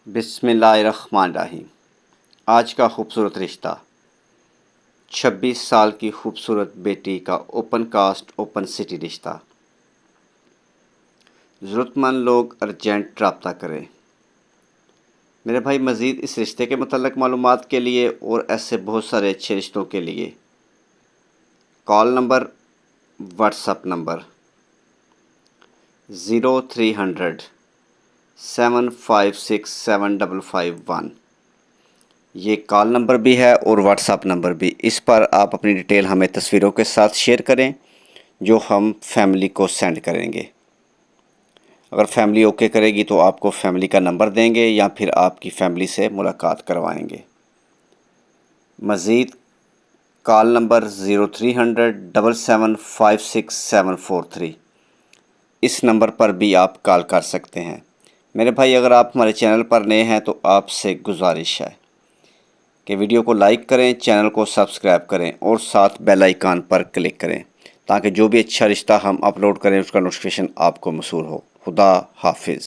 بسم اللہ الرحمن الرحیم۔ آج کا خوبصورت رشتہ 26 سال کی خوبصورت بیٹی کا اوپن کاسٹ اوپن سٹی رشتہ۔ ضرورت مند لوگ ارجنٹ رابطہ کریں۔ میرے بھائی، مزید اس رشتے کے متعلق معلومات کے لیے اور ایسے بہت سارے اچھے رشتوں کے لیے call number, what's up number 0300 756 7551، یہ کال نمبر بھی ہے اور واٹس اپ نمبر بھی۔ اس پر آپ اپنی ڈیٹیل ہمیں تصویروں کے ساتھ شیئر کریں جو ہم فیملی کو سینڈ کریں گے۔ اگر فیملی اوکے کرے گی تو آپ کو فیملی کا نمبر دیں گے یا پھر آپ کی فیملی سے ملاقات کروائیں گے۔ مزید کال نمبر 0300 775 743، اس نمبر پر بھی آپ کال کر سکتے ہیں۔ میرے بھائی، اگر آپ ہمارے چینل پر نئے ہیں تو آپ سے گزارش ہے کہ ویڈیو کو لائک کریں، چینل کو سبسکرائب کریں اور ساتھ بیل آئیکن پر کلک کریں تاکہ جو بھی اچھا رشتہ ہم اپلوڈ کریں اس کا نوٹیفیکیشن آپ کو موصول ہو۔ خدا حافظ۔